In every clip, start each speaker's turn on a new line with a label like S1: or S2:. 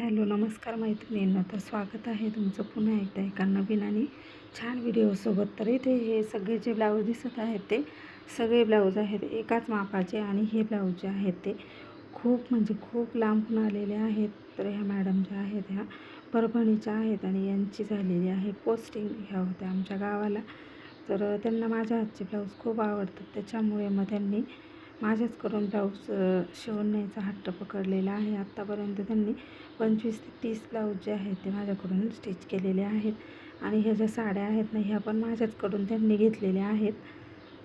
S1: Hello नमस्कार मैत्रिणींनो, तर स्वागत आहे तुमचं पुन्हा एकदा एका नवीन आणि छान व्हिडिओसोबत. तर इथे हे सगळे जे ब्लाऊज दिसत आहेत ते सगळे ब्लाऊज आहेत एकाच मापाचे. आणि हे ब्लाऊज जे आहेत ते खूप लांबून आलेले आहेत. तर ह्या मॅडम ज्या आहेत ह्या परभणीच्या आहेत आणि यांची झालेली आहे पोस्टिंग. ह्या होत्या आमच्या गावाला. तर त्यांना माझ्या हातचे ब्लाऊज खूप आवडतात, त्याच्यामुळे मग त्यांनी माझ्याचकडून ब्लाऊज शिवून न्यायचा हट्ट पकडलेला आहे. आत्तापर्यंत त्यांनी 25 ते 30 ब्लाऊज जे आहेत ते माझ्याकडून स्टिच केलेले आहेत. आणि ह्या ज्या साड्या आहेत ना, ह्या पण माझ्याचकडून त्यांनी घेतलेल्या आहेत.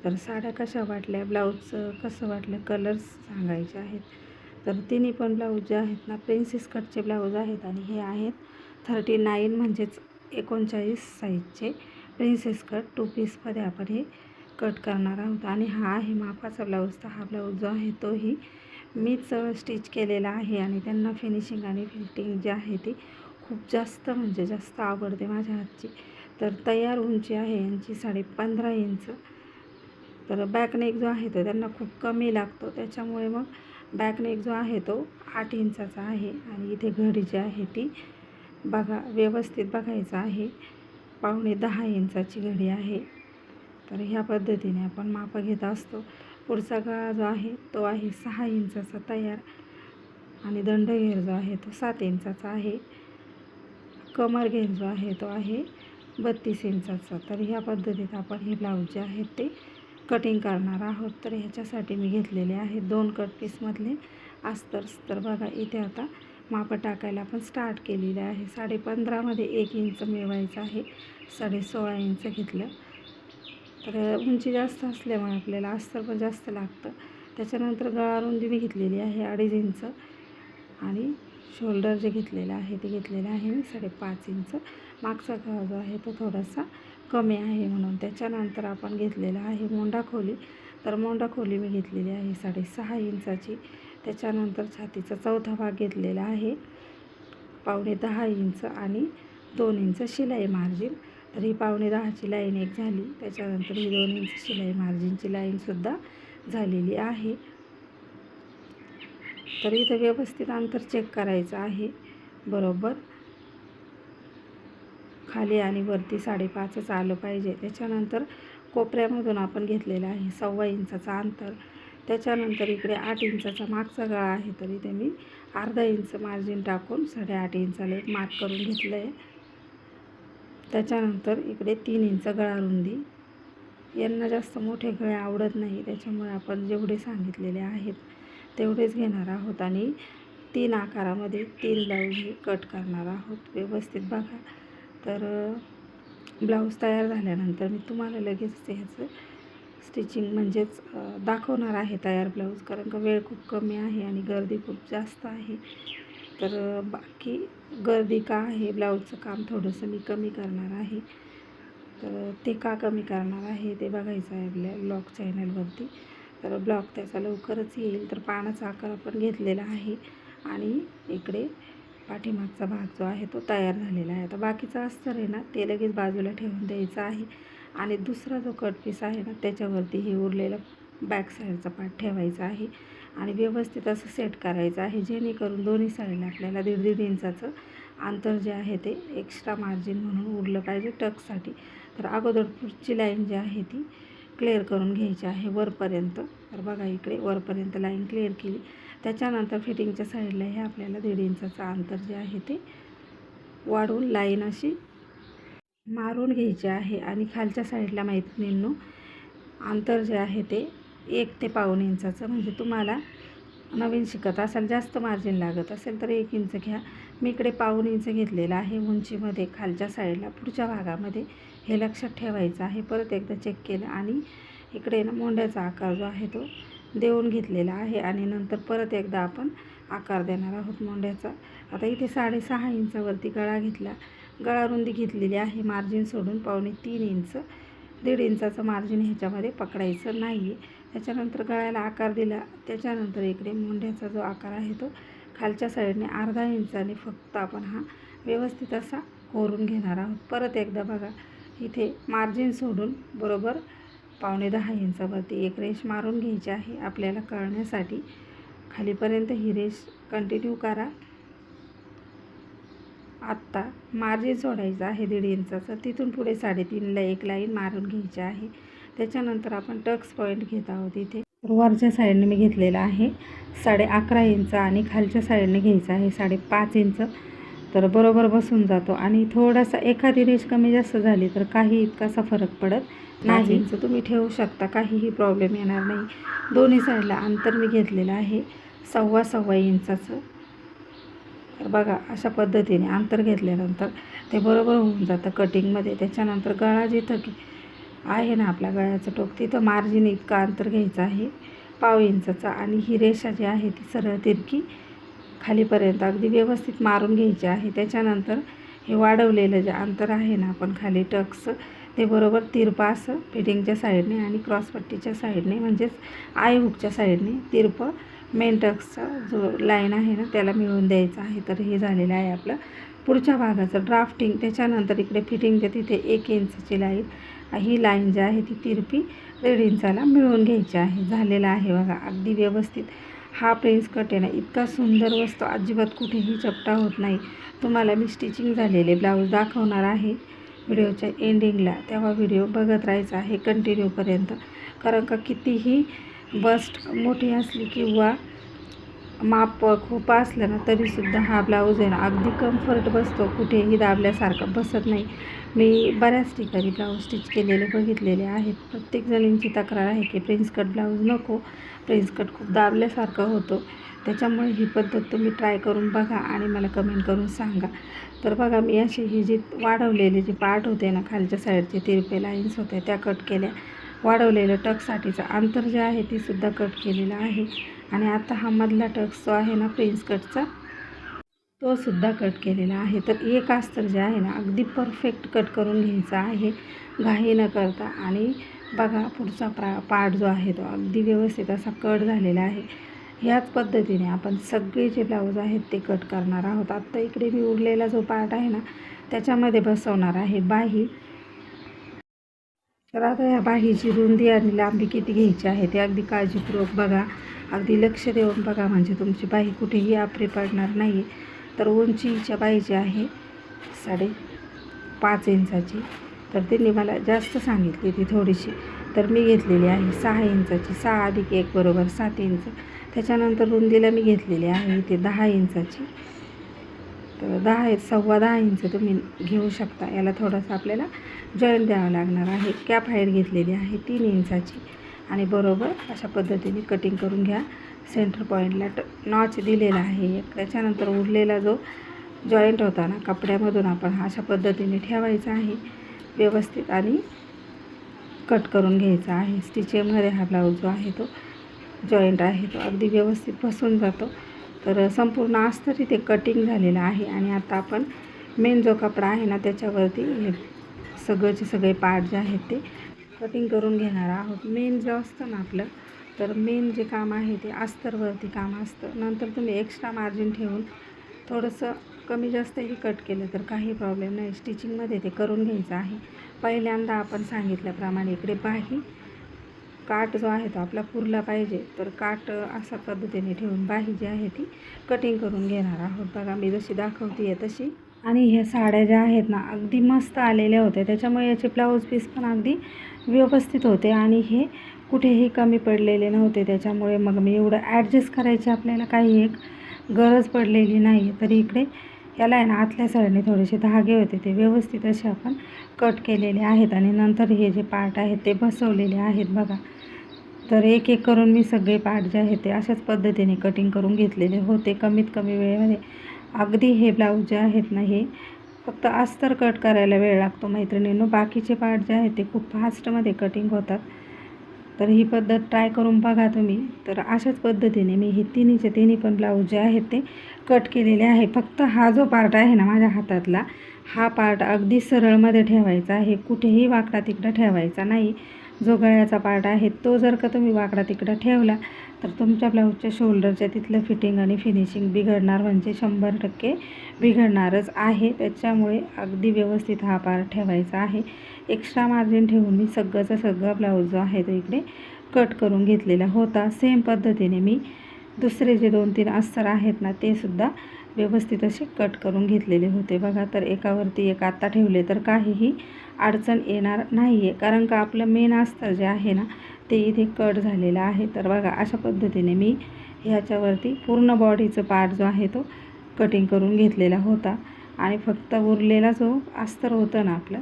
S1: तर साड्या कशा वाटल्या, ब्लाऊज कसं वाटलं, कलर्स सांगायचे आहेत. तर तिन्ही पण ब्लाऊज जे आहेत ना प्रिन्सेस कटचे ब्लाऊज आहेत. आणि हे आहेत 39 म्हणजेच 39 साईजचे प्रिन्सेस कट 2 पीसमध्ये आपण हे कट करणार आहोत. आणि हा आहे मापाचा ब्लाऊज. तर हा ब्लाऊज जो आहे तोही मीच स्टिच केलेला आहे. आणि त्यांना फिनिशिंग आणि फिटिंग जी आहे ती खूप जास्त आवडते माझ्या हातची. तर तयार उंची आहे यांची 15.5 इंच. तर बॅकनेक जो आहे तो त्यांना खूप कमी लागतो, त्याच्यामुळे मग बॅकनेक जो आहे तो 8 इंचाचा आहे. आणि इथे घडी जी आहे ती बघा, व्यवस्थित बघायचं आहे, 9.25 इंचाची घडी आहे. तर ह्या पद्धतीने आपण माप घेत असतो. पुढचा गळा जो आहे तो आहे 6 इंचाचा तयार. आणि दंडघेर जो आहे तो 7 इंचाचा आहे. कमर घेर जो आहे तो आहे 32 इंचाचा. तर ह्या पद्धतीत आपण हे ब्लाऊज जे आहेत ते कटिंग करणार आहोत. तर ह्याच्यासाठी मी घेतलेले आहे 2 कट पीसमधले अस्तर्स. तर बघा इथे आता माप टाकायला आपण स्टार्ट केलेले आहे. 15.5 मध्ये 1 इंच मिळवायचं आहे. 16.5 इंच घेतलं. तर उंची जास्त असल्यामुळे आपल्याला अस्तर पण जास्त लागतं. त्याच्यानंतर गळा रुंदी मी घेतलेली आहे 2.5 इंच. आणि शोल्डर जे घेतलेलं आहे ते घेतलेलं आहे मी 5.5 इंच. मागचा गळा जो आहे तो थोडासा कमी आहे म्हणून. त्याच्यानंतर आपण घेतलेला आहे मोंढा खोली. तर मोंढा खोली मी घेतलेली आहे 6.5 इंचाची. त्याच्यानंतर छातीचा चौथा भाग घेतलेला आहे 9.25 इंच आणि 2 इंच शिलाई मार्जिन. तर ही 9.10ची लाईन एक झाली. त्याच्यानंतर ही 2 इंच शिलाई मार्जिनची लाईनसुद्धा झालेली आहे. तर इथं व्यवस्थित अंतर चेक करायचं आहे. बरोबर खाली आणि वरती 5.5च आलं पाहिजे. त्याच्यानंतर कोपऱ्यामधून आपण घेतलेलं आहे 1.25 इंचाचा अंतर. त्याच्यानंतर इकडे 8 इंचाचा मागचा गळा आहे, तर इथे मी अर्धा इंच मार्जिन टाकून 8.5 इंचाला एक मार्क करून घेतलं आहे. त्याच्यानंतर इकडे 3 इंच गळा रुंदी. यांना जास्त मोठे गळे आवडत नाही, त्याच्यामुळे आपण जेवढे सांगितलेले आहेत तेवढेच घेणार आहोत. आणि 3 आकारामध्ये 3 ब्लाऊज हे कट करणार आहोत. व्यवस्थित बघा. तर ब्लाऊज तयार झाल्यानंतर मी तुम्हाला लगेच ह्याचं स्टिचिंग म्हणजेच दाखवणार आहे तयार ब्लाऊज, कारण का वेळ खूप कमी आहे आणि गर्दी खूप जास्त आहे. तर बाकी गर्दी का आहे, ब्लाऊजचं काम थोडंसं मी कमी करणार आहे. तर ते का कमी करणार आहे ते बघायचं आहे आपल्या ब्लॉग चॅनलवरती. तर ब्लॉग त्याचा लवकरच येईल. तर पानाचा आकार आपण घेतलेला आहे. आणि इकडे पाठीमागचा भाग जो आहे तो तयार झालेला आहे. आता बाकीचं अस्तर आहे ना ते लगेच बाजूला ठेवून द्यायचं आहे. आणि दुसरा जो कट पीस आहे ना त्याच्यावरती हे उरलेलं बॅक साईडचा पार्ट ठेवायचा आहे. आणि व्यवस्थित असं सेट करायचं आहे, जेणेकरून दोन्ही साईडला आपल्याला 1.5 इंचाचं अंतर जे आहे ते एक्स्ट्रा मार्जिन म्हणून उरलं पाहिजे टक्ससाठी. तर अगोदर पुढची लाईन जी आहे ती क्लिअर करून घ्यायची आहे वरपर्यंत. तर बघा इकडे वरपर्यंत लाईन क्लिअर केली. त्याच्यानंतर फिटिंगच्या साईडला हे आपल्याला 1.5 इंचाचं अंतर जे आहे ते वाढवून लाईन अशी मारून घ्यायची आहे. आणि खालच्या साईडला मैत्रिणींनो अंतर जे आहे ते 1 ते 1.25 इंचाचं, म्हणजे तुम्हाला नवीन शिकत असाल जास्त मार्जिन लागत असेल तर 1 इंच घ्या. मी इकडे 1.25 इंच घेतलेलं आहे उंचीमध्ये खालच्या साईडला. पुढच्या भागामध्ये हे लक्षात ठेवायचं आहे. परत एकदा चेक केलं. आणि इकडे ना मोंढ्याचा आकार जो आहे तो देऊन घेतलेला आहे. आणि नंतर परत एकदा आपण आकार देणार आहोत मोंढ्याचा. आता इथे 6.5 इंचावरती गळा घेतला. गळा रुंदी घेतलेली आहे मार्जिन सोडून 2.25 इंच. 1.5 इंचाचं मार्जिन ह्याच्यामध्ये पकडायचं नाही आहे. त्याच्यानंतर गळ्याला आकार दिला. त्याच्यानंतर इकडे मोंढ्याचा जो आकार आहे तो खालच्या साईडने अर्धा इंचाने फक्त आपण हा व्यवस्थित असा कोरून घेणार आहोत. परत एकदा बघा, इथे मार्जिन सोडून बरोबर 9.25 इंचावरती एक रेष मारून घ्यायची आहे आपल्याला कळण्यासाठी. खालीपर्यंत ही रेष कंटिन्यू करा. आत्ता मार्जिन सोडायचं आहे 1.5 इंचाचं, तिथून पुढे 3.5ला एक लाईन मारून घ्यायची आहे. त्याच्यानंतर आपण टक्स पॉईंट घेत आहोत. इथे वरच्या साईडने मी घेतलेला आहे 11.5 इंच आणि खालच्या साईडने घ्यायचं आहे 5.5 इंच. तर बरोबर बसून जातो आणि थोडासा एखादी रेष कमी जास्त झाली तर काही इतकासा फरक पडत नाही. इंच तुम्ही ठेवू शकता, काहीही प्रॉब्लेम येणार नाही. दोन्ही साईडला अंतर मी घेतलेलं आहे 1.25 इंचाचं. तर बघा अशा पद्धतीने अंतर घेतल्यानंतर ते बरोबर होऊन जातं कटिंगमध्ये. त्याच्यानंतर गळा जिथं आहे ना आपल्या गळ्याचं टोक, तिथं मार्जिन इतकं अंतर घ्यायचं आहे 1.5 इंचाचा आणि ही रेषा जी आहे ती सरळ तिरकी खालीपर्यंत अगदी व्यवस्थित मारून घ्यायची आहे. त्याच्यानंतर हे वाढवलेलं जे अंतर आहे ना आपण खाली टक्स, ते बरोबर तिरपं असं फिटिंगच्या साईडने आणि क्रॉसपट्टीच्या साईडने म्हणजेच आय हुकच्या साईडने तिरपं मेन टक्सचा जो लाईन आहे ना त्याला मिळवून द्यायचं आहे. तर हे झालेलं आहे आपलं पुढच्या भागाचं ड्राफ्टिंग. त्याच्यानंतर इकडे फिटिंगच्या तिथे 1 इंचची लाईन, ही लाईन जी आहे ती तिरपी 1.5 इंचाला मिळवून घ्यायची आहे. झालेला आहे बघा अगदी व्यवस्थित. हा प्रिन्स कट आहे ना इतका सुंदर बसतो, अजिबात कुठेही चपटा होत नाही. तुम्हाला मी स्टिचिंग झालेले ब्लाऊज दाखवणार आहे व्हिडिओच्या एंडिंगला, तेव्हा व्हिडिओ बघत राहायचा आहे कंटिन्यूपर्यंत. कारण का कितीही बस्ट मोठी असली किंवा माप खूप असलं ना तरीसुद्धा हा ब्लाऊज आहे ना अगदी कम्फर्ट बसतो, कुठेही दाबल्यासारखा बसत नाही. मी बऱ्याच ठिकाणी ब्लाऊज स्टिच केलेले बघितलेले आहेत. प्रत्येक जणींची तक्रार आहे की प्रिन्स कट ब्लाऊज नको, प्रिन्स कट खूप दाबल्यासारखा होतो. त्याच्यामुळे ही पद्धत तुम्ही ट्राय करून बघा आणि मला कमेंट करून सांगा. तर बघा मी अशी ही जी वाढवलेले जे पार्ट होते ना खालच्या साईडचे तिरपे लाईन्स होते त्या कट केल्या. वाढवलेलं टक्ससाठीचं अंतर जे आहे ते सुद्धा कट केलेलं आहे. आणि आता हा मधला टक्स जो आहे ना प्रिन्स कटचा तो सुद्धा कट केलेला आहे. तर एक अस्तर जे आहे ना अगदी परफेक्ट कट करून घ्यायचा आहे घाई न करता. आणि बघा पुढचा पार्ट जो आहे तो अगदी व्यवस्थित असा कट झालेला आहे. ह्याच पद्धतीने आपण सगळे जे ब्लाऊज आहेत ते कट करणार आहोत. आत्ता इकडे मी उरलेला जो पार्ट आहे ना त्याच्यामध्ये बसवणार आहे बाही. तर आता ह्या बाहीची रुंदी आणि लांबी किती घ्यायची आहे ते अगदी काळजीपूर्वक बघा, अगदी लक्ष देऊन बघा, म्हणजे तुमची बाही कुठेही आपरी पडणार नाही. तर उंचीच्या बाहीची आहे 5.5 इंचाची. तर त्यांनी मला जास्त सांगितली ती थोडीशी, तर मी घेतलेली आहे 6 इंचाची. 6 + 1 = 7 इंच. त्याच्यानंतर रुंदीला मी घेतलेली आहे इथे 10 इंचाची. तर 10 इंच तुम्ही घेऊ शकता. याला थोडंसं आपल्याला जॉईंट द्यावं लागणार आहे. कॅप हाईट घेतलेली आहे 3 इंचाची आणि बरोबर अशा पद्धतीने कटिंग करून घ्या. सेंटर पॉईंटला नॉच दिलेला आहे एक. त्याच्यानंतर उरलेला जो जॉईंट होता ना कपड्यामधून आपण अशा पद्धतीने ठेवायचा आहे व्यवस्थित आणि कट करून घ्यायचा आहे. स्टिचिंगमध्ये हा ब्लाऊज जो आहे तो जॉईंट आहे तो अगदी व्यवस्थित बसून जातो. तर संपूर्ण अस्तर इथे कटिंग झालेलं आहे. आणि आता आपण मेन जो कपडा आहे ना त्याच्यावरती हे सगळे पार्ट जे आहेत ते कटिंग करून घेणार आहोत. मेन जो असतं ना आपलं, तर मेन जे काम आहे ते अस्तरवरती काम असतं. नंतर तुम्ही एक्स्ट्रा मार्जिन ठेवून थोडंसं कमी जास्तही कट केलं तर काही प्रॉब्लेम नाही. स्टिचिंगमध्ये ते करून घ्यायचं आहे. पहिल्यांदा आपण सांगितल्याप्रमाणे इकडे बाही काट जो आहे तो आपला पुरला पाहिजे. तर काट अशा पद्धतीने ठेवून बाही जी आहे ती कटिंग करून घेणार आहोत. बघा मी जशी दाखवते आहे तशी. आणि ह्या साड्या ज्या आहेत ना अगदी मस्त आलेल्या होत्या, त्याच्यामुळे याचे ब्लाऊज पीस पण अगदी व्यवस्थित होते आणि हे कुठेही कमी पडलेले नव्हते. त्याच्यामुळे मग मी एवढं ॲडजस्ट करायची आपल्याला काही एक गरज पडलेली नाही. तरी इकडे याला आहे ना आतल्या साईडने थोडेसे धागे होते ते व्यवस्थित असे आपण कट केलेले आहेत. आणि नंतर हे जे पार्ट आहेत ते बसवलेले आहेत बघा. तर एक एक करून मी सगळे पार्ट जे आहेत ते अशाच पद्धतीने कटिंग करून घेतलेले होते कमीत कमी वेळेमध्ये. अगदी हे ब्लाऊज जे आहेत ना हे फक्त अस्तर कट करायला वेळ लागतो मैत्रिणींनो. बाकीचे पार्ट जे आहेत ते खूप फास्टमध्ये कटिंग होतात. तर ही पद्धत ट्राय करून बघा तुम्ही. तर अशाच पद्धतीने मी हे तिन्ही पण ब्लाऊज जे आहेत ते कट केलेले आहे. फक्त हा जो पार्ट आहे ना माझ्या हातातला, हा पार्ट अगदी सरळमध्ये ठेवायचा आहे, कुठेही वाकडा तिकडं ठेवायचा नाही. जो गळ्याचा पार्ट आहे तो जर का तुम्ही वाकडा तिकडं ठेवला तर तुमच्या ब्लाऊजच्या शोल्डरच्या तिथलं फिटिंग आणि फिनिशिंग बिघडणार, म्हणजे 100% बिघडणारच आहे. त्याच्यामुळे अगदी व्यवस्थित हा पार्ट ठेवायचा आहे. एक्स्ट्रा मार्जिन ठेवून मी सगळा ब्लाऊज जो आहे तो इकडे कट करून घेतलेला होता. सेम पद्धतीने मी दुसरे जे 2-3 अस्तर आहेत ना ते सुद्धा व्यवस्थित असे कट करून घेतलेले होते बघा. तर एकावरती एक आता ठेवले तर काहीही अडचण येणार नाही आहे, कारण का आपलं मेन अस्तर जे आहे ना ते इथे कट झालेलं आहे. तर बघा अशा पद्धतीने मी ह्याच्यावरती पूर्ण बॉडीचं पार्ट जो आहे तो कटिंग करून घेतलेला होता आणि फक्त उरलेला जो अस्तर होतं ना आपलं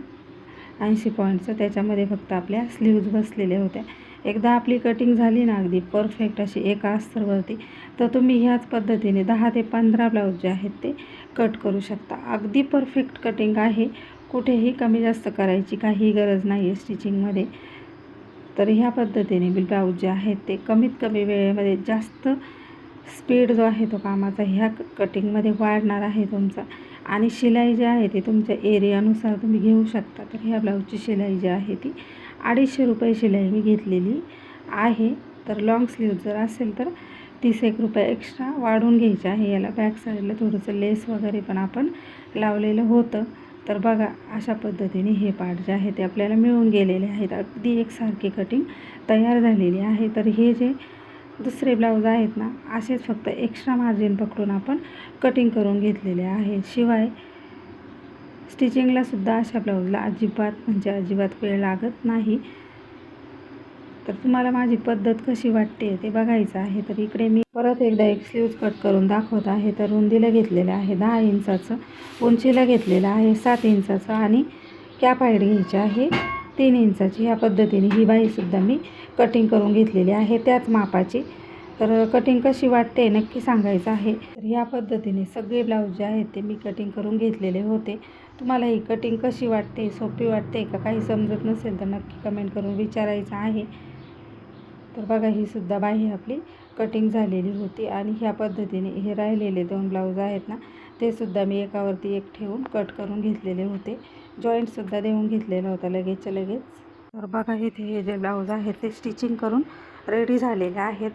S1: 80 पॉईंटचं, त्याच्यामध्ये फक्त आपल्या स्लीव्ज बसलेल्या होत्या. एकदा आपली कटिंग झाली ना अगदी परफेक्ट अशी एका अस्तरवरती, तर तुम्ही ह्याच पद्धतीने 10 ते 15 ब्लाऊज जे आहेत ते कट करू शकता. अगदी परफेक्ट कटिंग आहे, कुठेही कमी जास्त करायची काही गरज नाही आहे स्टिचिंगमध्ये. तर ह्या पद्धतीने ब्लाऊज जे आहेत ते कमीत कमी वेळेमध्ये जास्त स्पीड जो आहे तो कामाचा ह्या कटिंगमध्ये वाढणार आहे तुमचा. आणि शिलाई जी आहे ती तुमच्या एरियानुसार तुम्ही घेऊ शकता. तर ह्या ब्लाऊजची शिलाई जी आहे ती 250 रुपये शिलाई मी घेतलेली आहे. तर लॉंग स्लीव जर असेल तर 30 रुपये एक्स्ट्रा वाढवून घ्यायचे आहे. याला बॅक साईडला थोडंसं लेस वगैरे पण आपण लावलेलं होतं. तर बघा अशा पद्धतीने हे पार्ट जे आहे ते आपल्याला मिळून गेलेले आहेत. अगदी एकसारखी कटिंग तयार झालेली आहे. तर हे जे दुसरे ब्लाऊज आहेत ना असेच फक्त एक्स्ट्रा मार्जिन पकडून आपण कटिंग करून घेतलेले आहे. शिवाय स्टिचिंगलासुद्धा अशा ब्लाऊजला अजिबात वेळ लागत नाही. तर तुम्हाला माझी पद्धत कशी वाटते ते बघायचं आहे. तर इकडे मी परत एकदा एक स्लीव्ज कट करून दाखवत आहे. तर रुंदीला घेतलेलं आहे 10 इंचाचं, उंचीला घेतलेलं आहे 7 इंचाचं आणि कॅप हाईट घ्यायची आहे 3 इंचाची. ह्या पद्धतीने ही बाहीसुद्धा मी कटिंग करून घेतलेली आहे त्याच मापाची. तर कटिंग कशी वाटते नक्की सांगायचं आहे. तर ह्या पद्धतीने सगळे ब्लाऊज जे आहेत ते मी कटिंग करून घेतलेले होते. तुम्हाला ही कटिंग कशी वाटते, सोपी वाटते का, काही समजत नसेल तर नक्की कमेंट करून विचारायचं आहे. तर बघा ही सुद्धा बाही आपली कटिंग झालेली होती आणि ह्या पद्धतीने हे राहिलेले 2 ब्लाऊज आहेत ना ते सुद्धा मी एकावरती एक ठेवून कट करून घेतलेले होते. जॉईंटसुद्धा देऊन घेतलेला होता लगेचच्या लगेच. तर बघा इथे हे जे ब्लाऊज आहेत ते स्टिचिंग करून रेडी झालेले आहेत.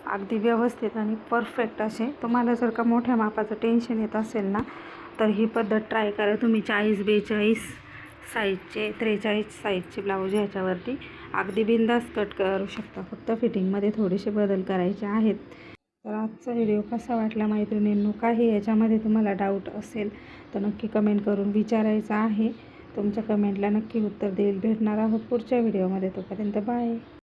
S1: अगदी व्यवस्थित आणि परफेक्ट असे. तुम्हाला जर का मोठ्या मापाचं टेन्शन येत असेल ना तर ही पद्धत ट्राय करा तुम्ही. 40-42 साईजचे 43 साईजचे ब्लाऊज ह्याच्यावरती अगदी बिंदास कट करू शकता. फक्त फिटिंगमध्ये थोडेसे बदल करायचे आहेत. तर आजचा व्हिडिओ कसा वाटला मैत्रिणींनो, काही याच्यामध्ये तुम्हाला डाऊट असेल तर नक्की कमेंट करून विचारायचं आहे. तुमच्या कमेंटला नक्की उत्तर भेटणार आहोत पुढच्या व्हिडिओमध्ये. तोपर्यंत बाय.